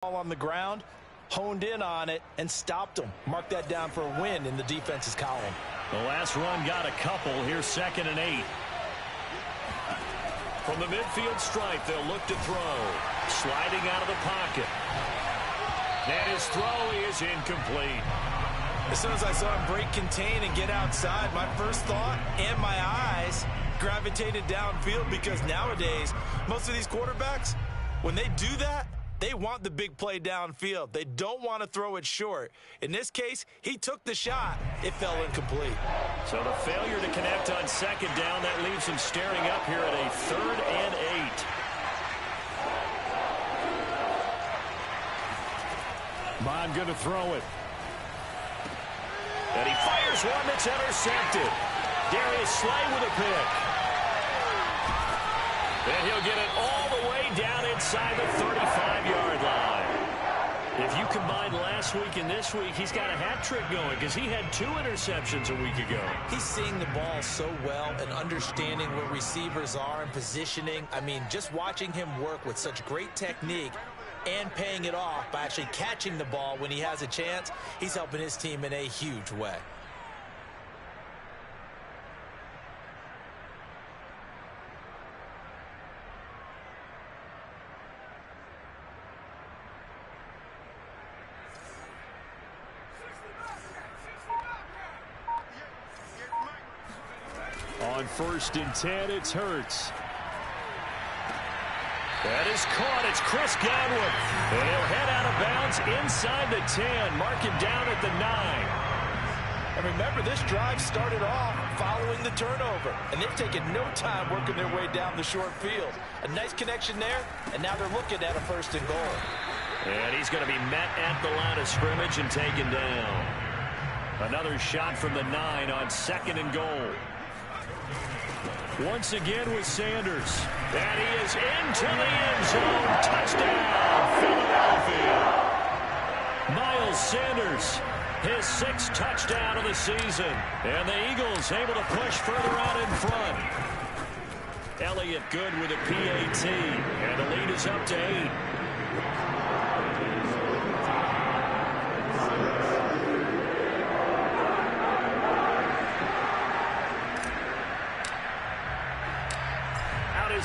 On the ground, honed in on it, and stopped them. Mark that down for a win in the defense's column. The last run got a couple. Here's 2nd and 8. From the midfield stripe, they'll look to throw. Sliding out of the pocket. And his throw is incomplete. As soon as I saw him break contain and get outside, my first thought and my eyes gravitated downfield, because nowadays, most of these quarterbacks, when they do that, they want the big play downfield. They don't want to throw it short. In this case, he took the shot. It fell incomplete. So the failure to connect on 2nd down, that leaves him staring up here at a 3rd and 8. Bond going to throw it. And he fires one that's intercepted. Darius Slay with a pick. And he'll get it all the way down inside the 35-yard line. If you combine last week and this week, he's got a hat trick going, because he had 2 interceptions a week ago. He's seeing the ball so well and understanding where receivers are and positioning. I mean, just watching him work with such great technique and paying it off by actually catching the ball when he has a chance, he's helping his team in a huge way. On 1st and 10, it's Hurts. That is caught. It's Chris Godwin. And he'll head out of bounds inside the 10. Mark him down at the 9. And remember, this drive started off following the turnover, and they've taken no time working their way down the short field. A nice connection there, and now they're looking at a 1st and goal. And he's going to be met at the line of scrimmage and taken down. Another shot from the 9 on 2nd and goal. Once again with Sanders. And he is into the end zone. Touchdown, Philadelphia. Miles Sanders, his 6th touchdown of the season. And the Eagles able to push further out in front. Elliott good with a PAT. And the lead is up to 8.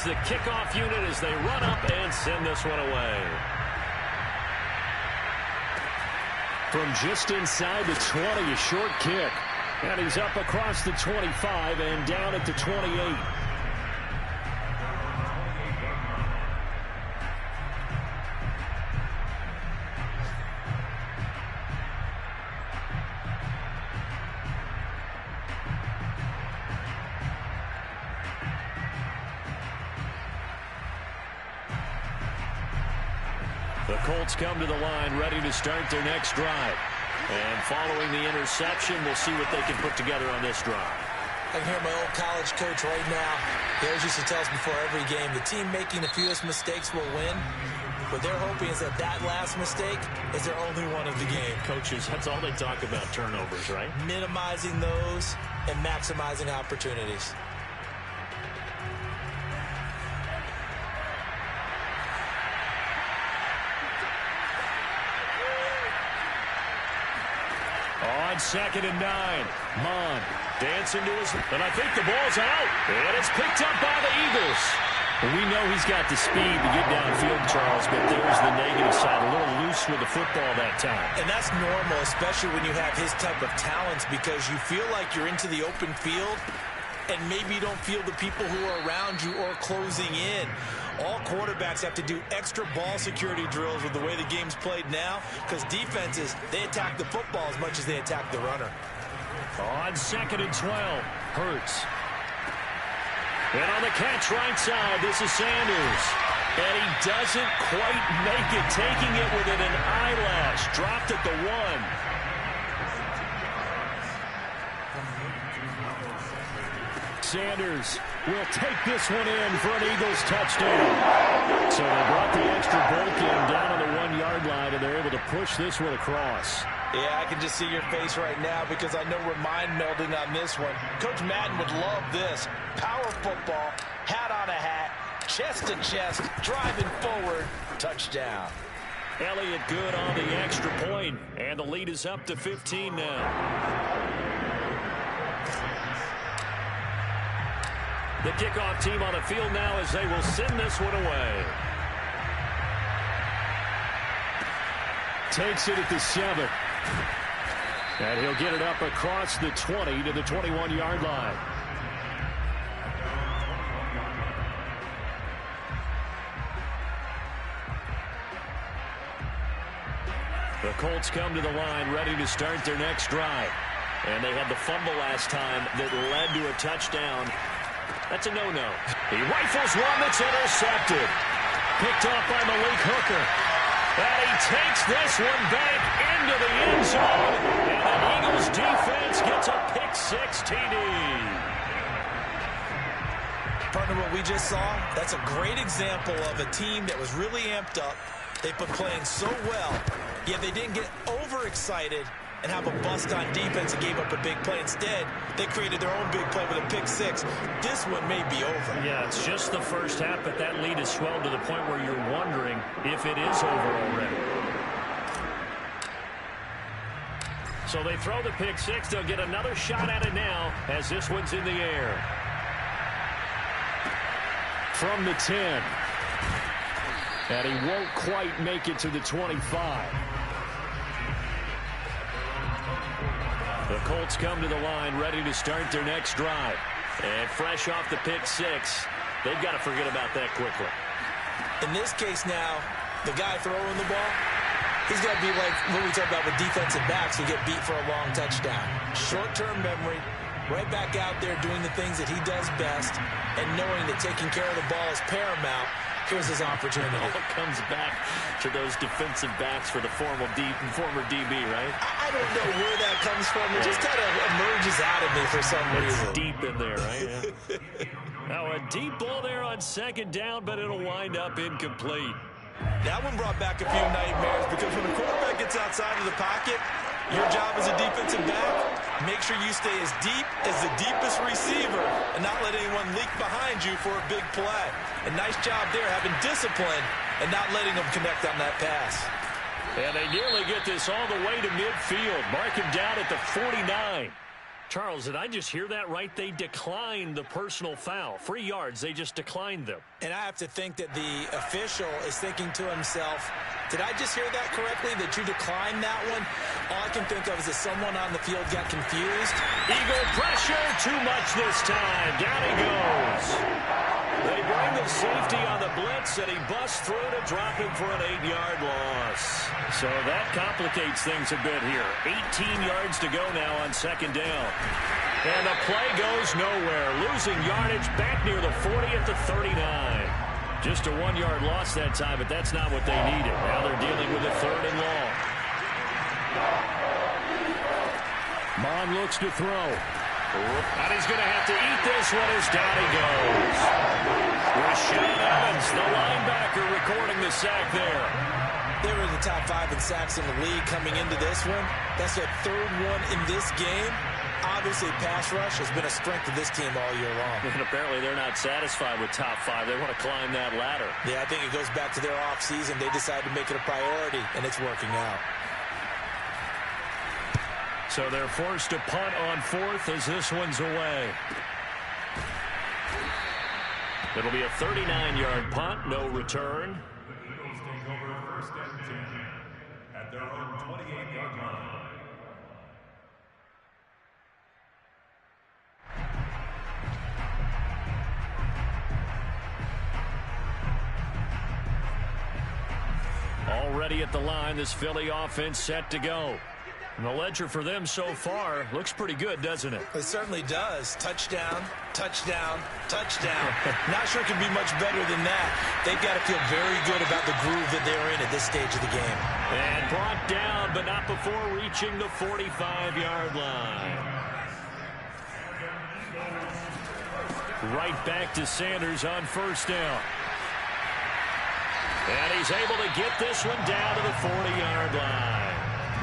The kickoff unit as they run up and send this one away. From just inside the 20, a short kick. And he's up across the 25 and down at the 28. The Colts come to the line ready to start their next drive. And following the interception, we'll see what they can put together on this drive. I can hear my old college coach right now. He always used to tell us before every game, the team making the fewest mistakes will win. What they're hoping is that that last mistake is their only one of the game. Coaches, that's all they talk about, turnovers, right? Minimizing those and maximizing opportunities. On 2nd and 9, Mond dancing to his, and I think the ball's out, and it's picked up by the Eagles. We know he's got the speed to get downfield, Charles, but there's the negative side, a little loose with the football that time. And that's normal, especially when you have his type of talents, because you feel like you're into the open field, and maybe you don't feel the people who are around you or closing in. All quarterbacks have to do extra ball security drills with the way the game's played now, because defenses, they attack the football as much as they attack the runner. On 2nd and 12, Hurts. And on the catch right side, this is Sanders. And he doesn't quite make it, taking it within an eyelash. Dropped at the 1. Sanders will take this one in for an Eagles touchdown. So they brought the extra bulk in down on the 1-yard line, and they're able to push this one across. Yeah, I can just see your face right now, because I know we're mind melding on this one. Coach Madden would love this. Power football, hat on a hat, chest to chest, driving forward, touchdown. Elliott good on the extra point, and the lead is up to 15 now. The kickoff team on the field now as they will send this one away. Takes it at the 7. And he'll get it up across the 20 to the 21-yard line. The Colts come to the line ready to start their next drive. And they had the fumble last time that led to a touchdown. That's a no-no. He rifles one that's intercepted. Picked off by Malik Hooker. And he takes this one back into the end zone. And the Eagles defense gets a pick-6 TD. Partner, what we just saw, that's a great example of a team that was really amped up. They've been playing so well, yet they didn't get overexcited and have a bust on defense and gave up a big play. Instead, they created their own big play with a pick-6. This one may be over. Yeah, it's just the first half, but that lead has swelled to the point where you're wondering if it is over already. So they throw the pick-6. They'll get another shot at it now as this one's in the air. From the 10. And he won't quite make it to the 25. The Colts come to the line ready to start their next drive. And fresh off the pick-6, they've got to forget about that quickly. In this case now, the guy throwing the ball, he's got to be like what we talk about with defensive backs who get beat for a long touchdown. Short-term memory, right back out there doing the things that he does best, and knowing that taking care of the ball is paramount. Here's his opportunity. It all comes back to those defensive backs for the former DB, right? I don't know where that comes from. It just kind of emerges out of me for some reason. It's deep in there, right? Yeah. Now a deep ball there on second down, but it'll wind up incomplete. That one brought back a few nightmares because when the quarterback gets outside of the pocket, your job as a defensive back, make sure you stay as deep as the deepest receiver and not let anyone leak behind you for a big play. And nice job there, having discipline and not letting them connect on that pass. And they nearly get this all the way to midfield. Mark him down at the 49. Charles, did I just hear that right? They declined the personal foul. 3 yards, they just declined them. And I have to think that the official is thinking to himself, did I just hear that correctly, that you declined that one? All I can think of is that someone on the field got confused. Eagle pressure, too much this time. Down he goes. They bring the safety on the blitz, and he busts through to drop him for an 8-yard loss. So that complicates things a bit here. 18 yards to go now on second down. And the play goes nowhere. Losing yardage back near the 40 at the 39. Just a 1-yard loss that time, but that's not what they needed. Now they're dealing with a 3rd and long. Mon looks to throw. And he's going to have to eat this one as down he goes. Rashaan Evans, the linebacker, recording the sack there. They were in the top 5 in sacks in the league coming into this one. That's their 3rd one in this game. Obviously, pass rush has been a strength of this team all year long. And apparently they're not satisfied with top 5. They want to climb that ladder. Yeah, I think it goes back to their offseason. They decided to make it a priority, and it's working out. So they're forced to punt on 4th as this one's away. It'll be a 39-yard punt, no return. Eagles take over 1st and 10 at their own 28-yard line. Already at the line, this Philly offense set to go. And the ledger for them so far looks pretty good, doesn't it? It certainly does. Touchdown, touchdown, touchdown. Not sure it can be much better than that. They've got to feel very good about the groove that they're in at this stage of the game. And brought down, but not before reaching the 45-yard line. Right back to Sanders on 1st down. And he's able to get this one down to the 40-yard line.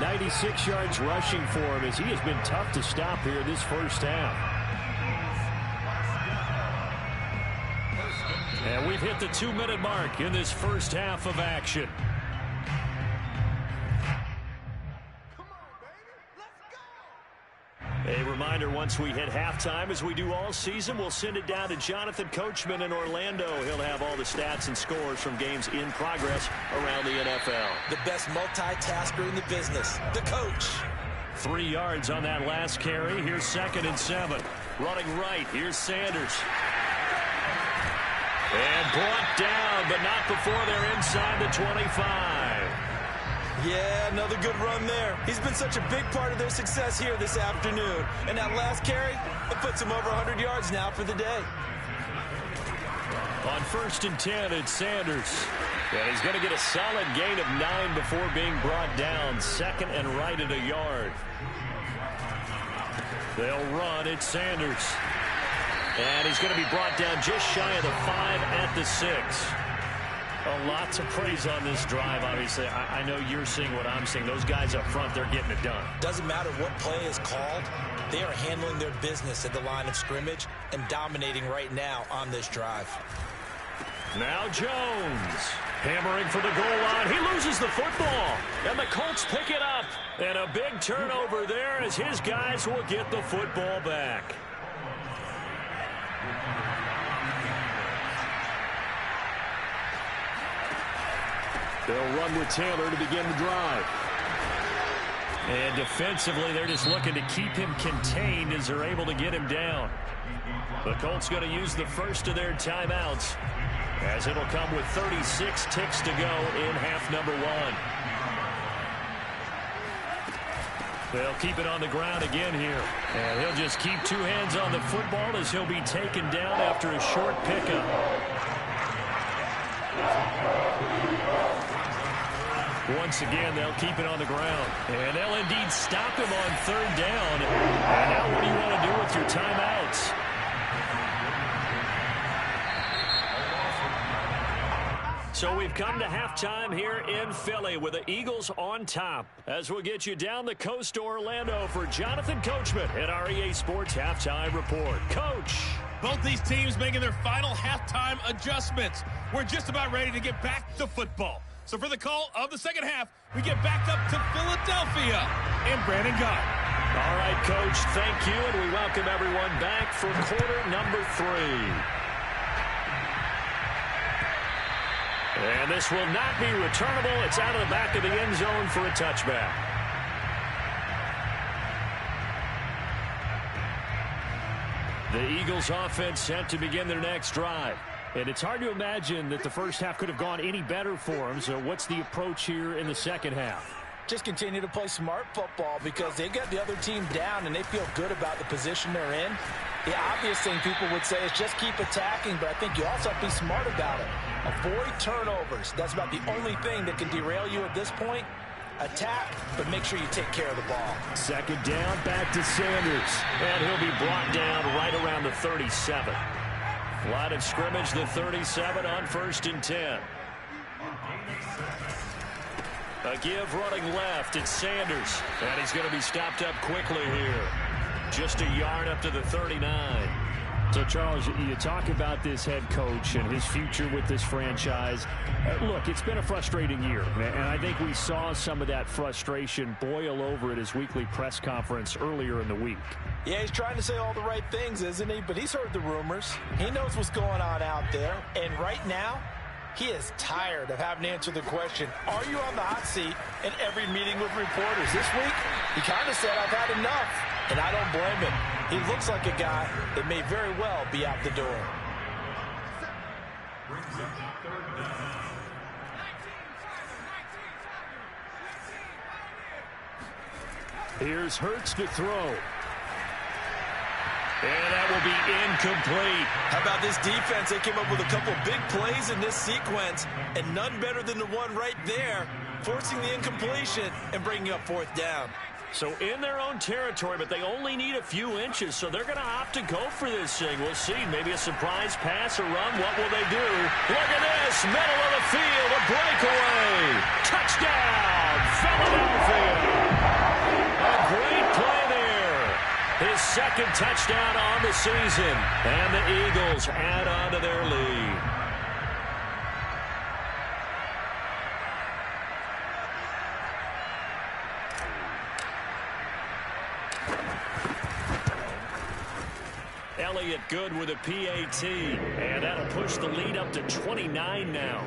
96 yards rushing for him as he has been tough to stop here this first half. And we've hit the 2-minute mark in this first half of action. A reminder, once we hit halftime, as we do all season, we'll send it down to Jonathan Coachman in Orlando. He'll have all the stats and scores from games in progress around the NFL. The best multitasker in the business, the coach. 3 yards on that last carry. Here's 2nd and 7. Running right. Here's Sanders. And brought down, but not before they're inside the 25. Yeah, another good run there. He's been such a big part of their success here this afternoon. And that last carry, it puts him over 100 yards now for the day. On 1st and 10, it's Sanders. And he's going to get a solid gain of 9 before being brought down. 2nd and right at a yard. They'll run. It's Sanders. And he's going to be brought down just shy of the 5 at the 6. A lot to praise on this drive, obviously. I know you're seeing what I'm seeing. Those guys up front, they're getting it done. Doesn't matter what play is called. They are handling their business at the line of scrimmage and dominating right now on this drive. Now Jones. Hammering for the goal line. He loses the football. And the Colts pick it up. And a big turnover there as his guys will get the football back. They'll run with Taylor to begin the drive. And defensively, they're just looking to keep him contained as they're able to get him down. The Colts going to use the first of their timeouts, as it'll come with 36 ticks to go in half number 1. They'll keep it on the ground again here. And he'll just keep 2 hands on the football as he'll be taken down after a short pickup. Once again, they'll keep it on the ground. And they'll indeed stop him on 3rd down. And now what do you want to do with your timeouts? So we've come to halftime here in Philly with the Eagles on top, as we'll get you down the coast to Orlando for Jonathan Coachman at our EA Sports Halftime Report. Coach. Both these teams making their final halftime adjustments. We're just about ready to get back to football. So for the call of the second half, we get back up to Philadelphia and Brandon Gott. All right, Coach, thank you, and we welcome everyone back for quarter number 3. And this will not be returnable. It's out of the back of the end zone for a touchback. The Eagles offense set to begin their next drive. And it's hard to imagine that the first half could have gone any better for them. So what's the approach here in the second half? Just continue to play smart football because they've got the other team down and they feel good about the position they're in. The obvious thing people would say is just keep attacking, but I think you also have to be smart about it. Avoid turnovers. That's about the only thing that can derail you at this point. Attack, but make sure you take care of the ball. 2nd down, back to Sanders. And he'll be brought down right around the 37. Line of scrimmage, the 37 on 1st and 10. A give running left. It's Sanders. And he's going to be stopped up quickly here. Just a yard up to the 39. So, Charles, you talk about this head coach and his future with this franchise. Look, it's been a frustrating year, and I think we saw some of that frustration boil over at his weekly press conference earlier in the week. Yeah, he's trying to say all the right things, isn't he? But he's heard the rumors. He knows what's going on out there. And right now, he is tired of having to answer the question, are you on the hot seat in every meeting with reporters? This week, he kind of said, I've had enough. And I don't blame him. He looks like a guy that may very well be out the door. Here's Hurts to throw. And that will be incomplete. How about this defense? They came up with a couple big plays in this sequence, and none better than the one right there, forcing the incompletion and bringing up 4th down. So in their own territory, but they only need a few inches, so they're going to opt to go for this thing. We'll see. Maybe a surprise pass or run. What will they do? Look at this. Middle of the field. A breakaway. Touchdown, Philadelphia. A great play there. His 2nd touchdown on the season. And the Eagles add on to their lead. Elliott good with a PAT. And that'll push the lead up to 29 now.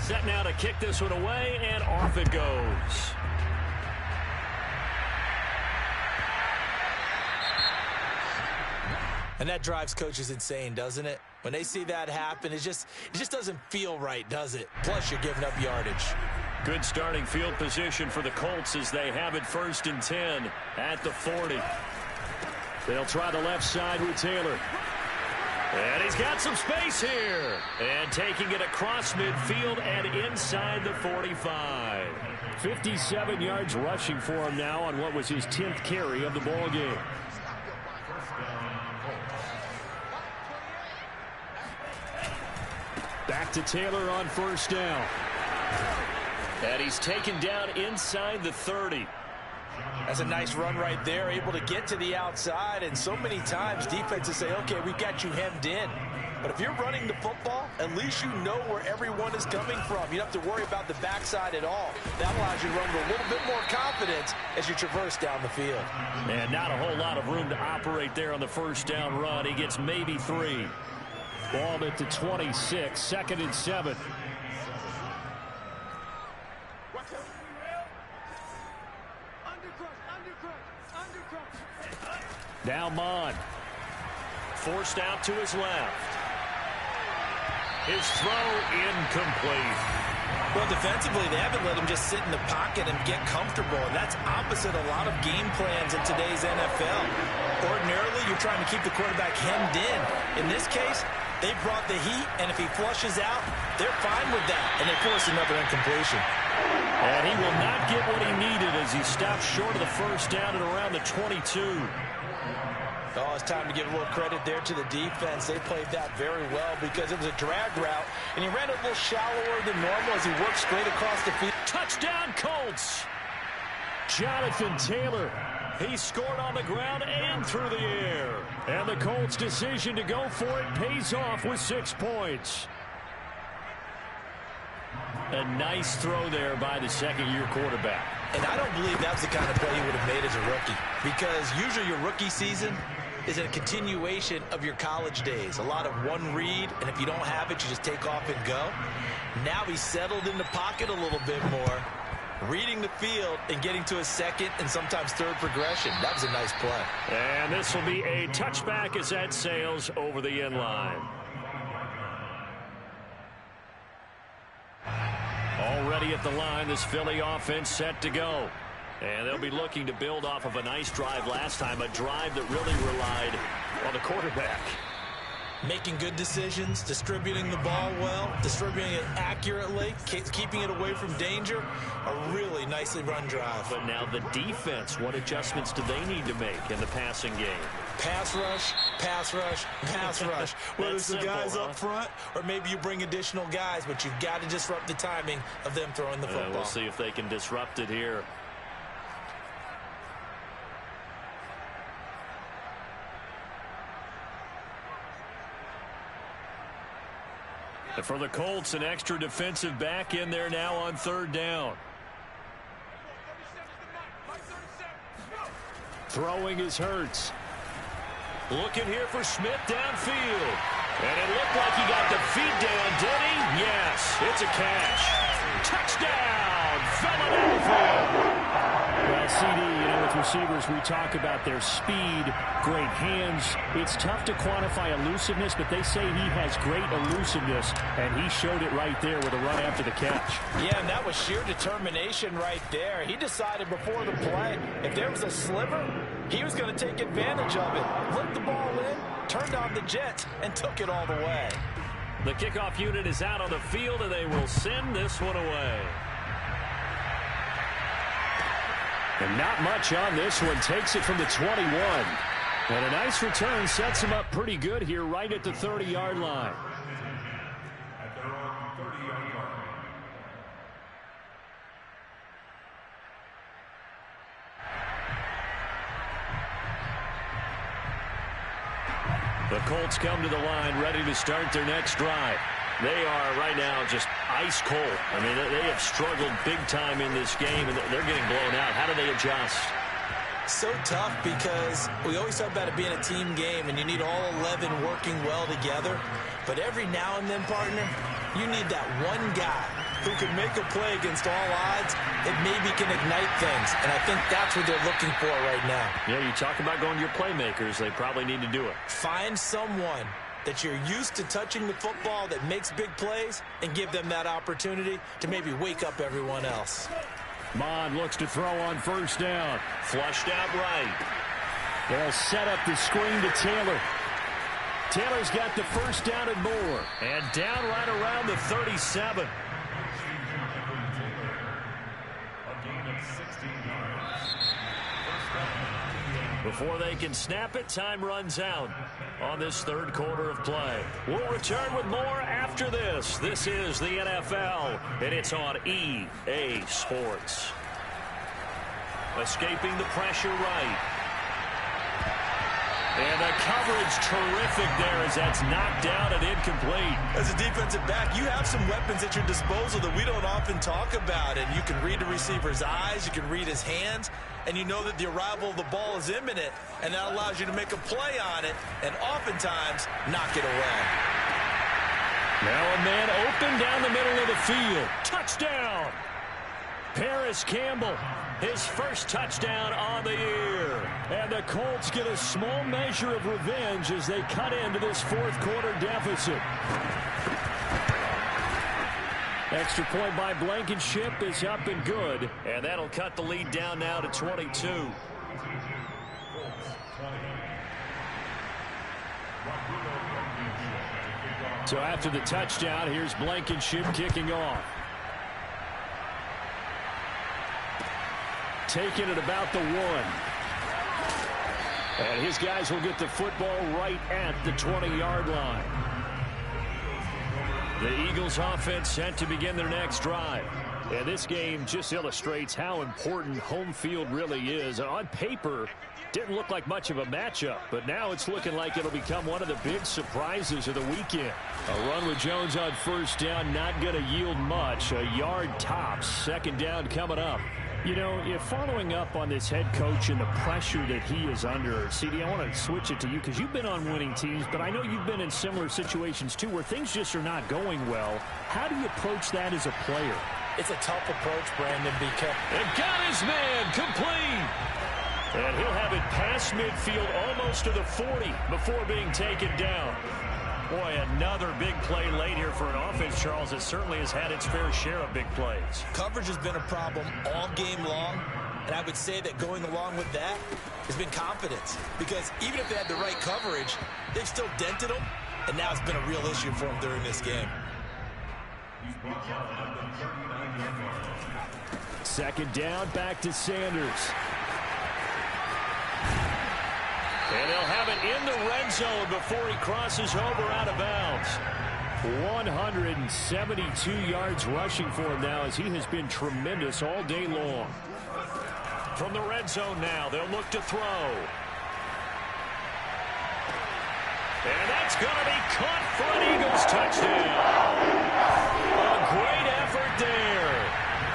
Set now to kick this one away, and off it goes. And that drives coaches insane, doesn't it? When they see that happen, it just doesn't feel right, does it? Plus, you're giving up yardage. Good starting field position for the Colts as they have it 1st and 10 at the 40. They'll try the left side with Taylor. And he's got some space here. And taking it across midfield and inside the 45. 57 yards rushing for him now on what was his 10th carry of the ball game. Back to Taylor on 1st down. And he's taken down inside the 30. That's a nice run right there, able to get to the outside. And so many times defenses say, okay, we've got you hemmed in. But if you're running the football, at least you know where everyone is coming from. You don't have to worry about the backside at all. That allows you to run with a little bit more confidence as you traverse down the field. And not a whole lot of room to operate there on the 1st down run. He gets maybe 3. Ball at the 26, 2nd and 7. Now Mon. Forced out to his left. His throw incomplete. Well, defensively, they haven't let him just sit in the pocket and get comfortable, and that's opposite a lot of game plans in today's NFL. Ordinarily, you're trying to keep the quarterback hemmed in. In this case, they brought the heat, and if he flushes out, they're fine with that, and they force another incompletion. And he will not get what he needed as he stopped short of the 1st down at around the 22. Oh, it's time to give a little credit there to the defense. They played that very well because it was a drag route, and he ran a little shallower than normal as he worked straight across the field. Touchdown, Colts! Jonathan Taylor. He scored on the ground and through the air. And the Colts' decision to go for it pays off with 6 points. A nice throw there by the second-year quarterback. And I don't believe that's the kind of play he would have made as a rookie, because usually your rookie season is a continuation of your college days. A lot of one read, and if you don't have it, you just take off and go. Now he's settled in the pocket a little bit more, reading the field and getting to a second and sometimes third progression. That was a nice play. And this will be a touchback as that sails over the end line. Already at the line, this Philly offense set to go. And they'll be looking to build off of a nice drive last time, a drive that really relied on the quarterback. Making good decisions, distributing the ball well, distributing it accurately, keeping it away from danger. A really nicely run drive. But now the defense, what adjustments do they need to make in the passing game? Pass rush, pass rush, pass rush. Whether it's the guys up front or maybe you bring additional guys, but you've got to disrupt the timing of them throwing the football. We'll see if they can disrupt it here. And for the Colts, an extra defensive back in there now on 3rd down. Throwing is Hurts. Looking here for Smith downfield. And it looked like he got the feet down, did he? Yes, it's a catch. Touchdown, Philadelphia. Well, CD, with receivers, we talk about their speed, great hands. It's tough to quantify elusiveness, but they say he has great elusiveness, and he showed it right there with a run after the catch. Yeah, and that was sheer determination right there. He decided before the play, if there was a sliver, he was going to take advantage of it. Looked the ball in, turned on the Jets, and took it all the way. The kickoff unit is out on the field, and they will send this one away. And not much on this one. Takes it from the 21. And a nice return sets him up pretty good here right at the 30-yard line. At their own 30-yard line. The Colts come to the line ready to start their next drive. They are right now just ice cold. I mean, they have struggled big time in this game, and they're getting blown out. How do they adjust? So tough because we always talk about it being a team game, and you need all 11 working well together. But every now and then, partner, you need that one guy who can make a play against all odds that maybe can ignite things. And I think that's what they're looking for right now. Yeah, you talk about going to your playmakers. They probably need to do it. Find someone that you're used to touching the football that makes big plays and give them that opportunity to maybe wake up everyone else. Mond looks to throw on first down. Flushed out right. They'll set up the screen to Taylor. Taylor's got the first down and more. And down right around the 37. Before they can snap it, time runs out on this third quarter of play. We'll return with more after this. This is the NFL, and it's on EA Sports. Escaping the pressure right. And the coverage terrific there as that's knocked down and incomplete. As a defensive back, you have some weapons at your disposal that we don't often talk about. And you can read the receiver's eyes, you can read his hands, and you know that the arrival of the ball is imminent, and that allows you to make a play on it and oftentimes knock it away. Now a man open down the middle of the field. Touchdown! Paris Campbell, his first touchdown on the year. And the Colts get a small measure of revenge as they cut into this fourth quarter deficit. Extra point by Blankenship is up and good. And that'll cut the lead down now to 22. So after the touchdown, here's Blankenship kicking off. Taking it about the 1. And his guys will get the football right at the 20-yard line. The Eagles offense set to begin their next drive. And this game just illustrates how important home field really is. On paper, didn't look like much of a matchup, but now it's looking like it'll become one of the big surprises of the weekend. A run with Jones on first down, not going to yield much. A yard tops. Second down coming up. You know, if following up on this head coach and the pressure that he is under, CD, I want to switch it to you because you've been on winning teams, but I know you've been in similar situations too where things just are not going well. How do you approach that as a player? It's a tough approach, Brandon, because... And got his man complete. And he'll have it past midfield almost to the 40 before being taken down. Boy, another big play late here for an offense, Charles, that certainly has had its fair share of big plays. Coverage has been a problem all game long, and I would say that going along with that has been confidence. Because even if they had the right coverage, they've still dented them, and now it's been a real issue for them during this game. Second down, back to Sanders. And they'll have it in the red zone before he crosses over out of bounds. 172 yards rushing for him now as he has been tremendous all day long. From the red zone now, they'll look to throw. And that's going to be caught for an Eagles touchdown. A great effort there.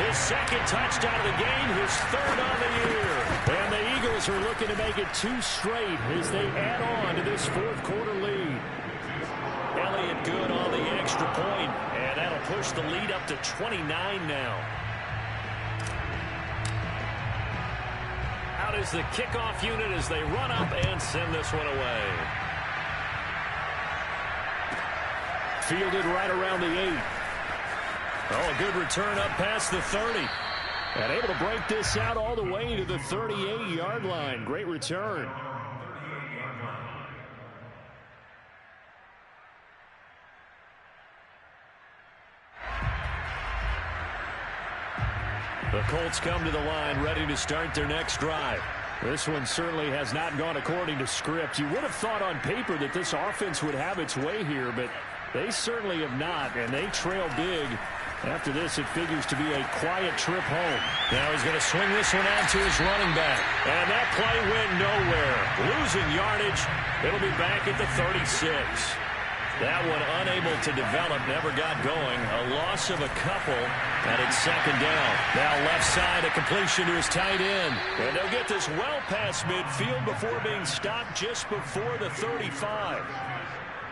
His second touchdown of the game, his third on the year. And the Eagles are looking to make it 2 straight as they add on to this fourth quarter lead. Elliott good on the extra point, and that'll push the lead up to 29 now. Out is the kickoff unit as they run up and send this one away. Fielded right around the 8. Oh, a good return up past the 30. And able to break this out all the way to the 38-yard line. Great return. The Colts come to the line ready to start their next drive. This one certainly has not gone according to script. You would have thought on paper that this offense would have its way here, but they certainly have not, and they trail big. After this, it figures to be a quiet trip home. Now he's going to swing this one out to his running back. And that play went nowhere. Losing yardage. It'll be back at the 36. That one unable to develop, never got going. A loss of a couple, and it's second down. Now left side, a completion to his tight end. And they'll get this well past midfield before being stopped just before the 35.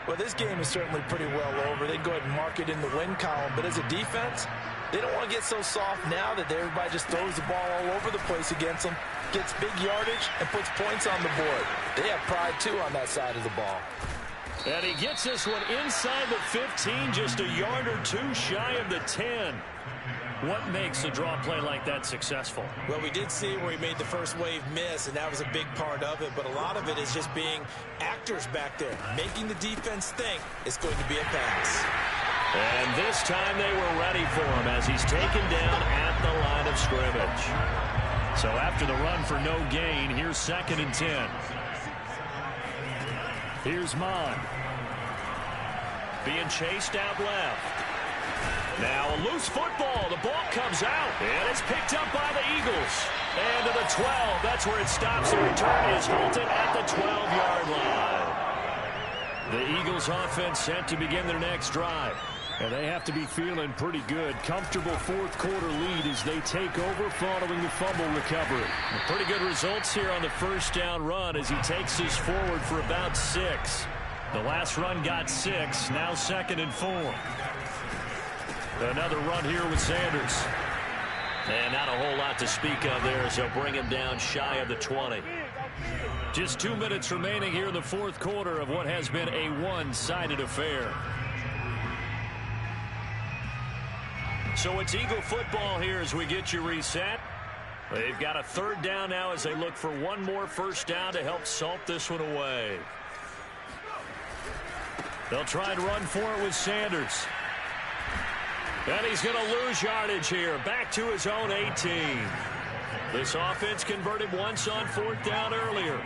Well, this game is certainly pretty well over. They go ahead and mark it in the win column. But as a defense, they don't want to get so soft now that everybody just throws the ball all over the place against them, gets big yardage, and puts points on the board. They have pride, too, on that side of the ball. And he gets this one inside the 15, just a yard or two shy of the 10. What makes a draw play like that successful? Well, we did see where he made the first wave miss, and that was a big part of it. But a lot of it is just being actors back there, making the defense think it's going to be a pass. And this time they were ready for him as he's taken down at the line of scrimmage. So after the run for no gain, here's 2nd and 10. Here's Mon. Being chased out left. Now a loose football. The ball comes out, and it's picked up by the Eagles. And to the 12. That's where it stops. The return is halted at the 12-yard line. The Eagles offense set to begin their next drive. And they have to be feeling pretty good. Comfortable fourth-quarter lead as they take over following the fumble recovery. Pretty good results here on the first down run as he takes us forward for about 6. The last run got 6. Now 2nd and 4. Another run here with Sanders. And not a whole lot to speak of there as they'll bring him down shy of the 20. Just 2 minutes remaining here in the fourth quarter of what has been a one-sided affair. So it's Eagle football here as we get you reset. They've got a 3rd down now as they look for one more first down to help salt this one away. They'll try and run for it with Sanders. And he's going to lose yardage here. Back to his own 18. This offense converted once on 4th down earlier.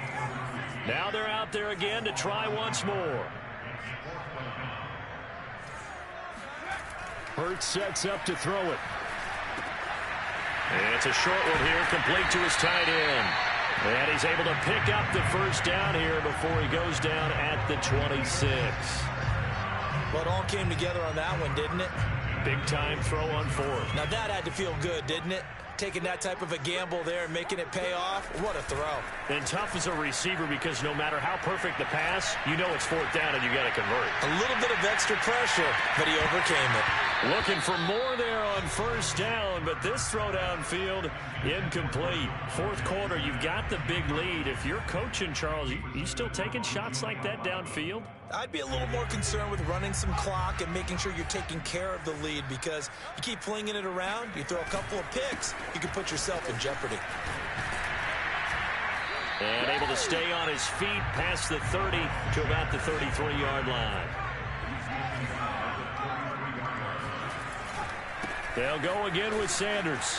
Now they're out there again to try once more. Hurts sets up to throw it. And it's a short one here, complete to his tight end. And he's able to pick up the first down here before he goes down at the 26. Well, it all came together on that one, didn't it? Big-time throw on 4th. Now that had to feel good, didn't it? Taking that type of a gamble there and making it pay off. What a throw. And tough as a receiver because no matter how perfect the pass, you know it's 4th down and you got to convert. A little bit of extra pressure, but he overcame it. Looking for more there on first down, but this throw downfield incomplete. Fourth quarter, you've got the big lead. If you're coaching, Charles, you still taking shots like that downfield? I'd be a little more concerned with running some clock and making sure you're taking care of the lead, because you keep flinging it around, you throw a couple of picks, you can put yourself in jeopardy. And able to stay on his feet past the 30 to about the 33-yard line. They'll go again with Sanders.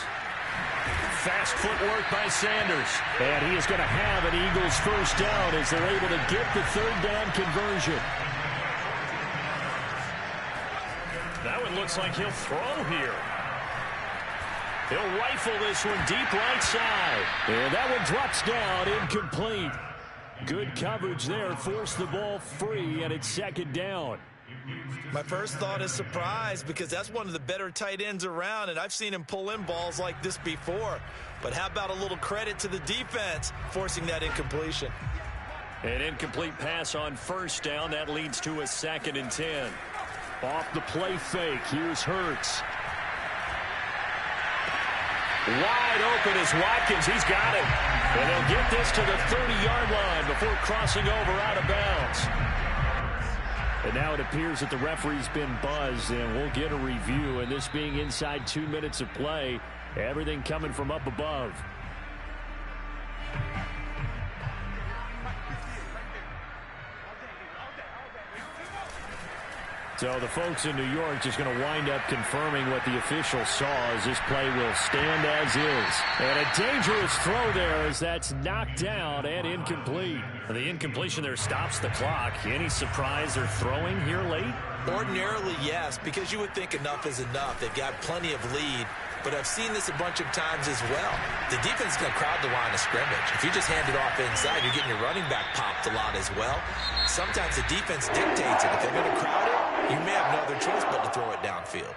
Fast footwork by Sanders. And he is going to have an Eagles first down as they're able to get the 3rd down conversion. That one looks like he'll throw here. He'll rifle this one deep right side. And that one drops down, incomplete. Good coverage there, forced the ball free, and it's 2nd down. My first thought is surprise, because that's one of the better tight ends around, and I've seen him pull in balls like this before. But how about a little credit to the defense forcing that incompletion? An incomplete pass on first down. That leads to a 2nd and 10. Off the play fake. Here's Hurts. Wide open is Watkins. He's got it. And they'll get this to the 30-yard line before crossing over out of bounds. And now it appears that the referee's been buzzed, and we'll get a review. And this being inside 2 minutes of play, everything coming from up above. So the folks in New York just going to wind up confirming what the official saw as this play will stand as is. And a dangerous throw there as that's knocked down and incomplete. The incompletion there stops the clock. Any surprise they're throwing here late? Ordinarily, yes, because you would think enough is enough. They've got plenty of lead. but I've seen this a bunch of times as well. The defense is going to crowd the line of scrimmage. If you just hand it off inside, you're getting your running back popped a lot as well. Sometimes the defense dictates it. If they're going to crowd it, you may have no other choice but to throw it downfield.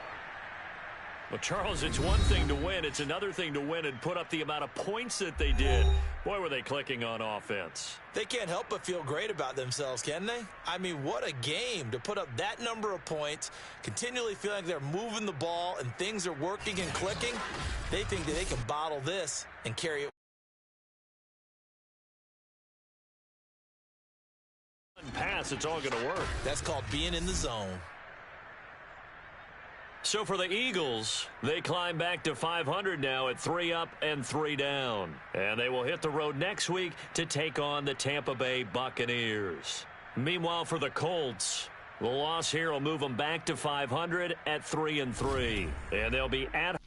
Well, Charles, it's one thing to win. It's another thing to win and put up the amount of points that they did. Boy, were they clicking on offense. They can't help but feel great about themselves, can they? I mean, what a game to put up that number of points, continually feeling like they're moving the ball and things are working and clicking. They think that they can bottle this and carry it. Pass, it's all going to work. That's called being in the zone. So for the Eagles, they climb back to 500 now at 3 up and 3 down. And they will hit the road next week to take on the Tampa Bay Buccaneers. Meanwhile, for the Colts, the loss here will move them back to 500 at 3-3. And they'll be at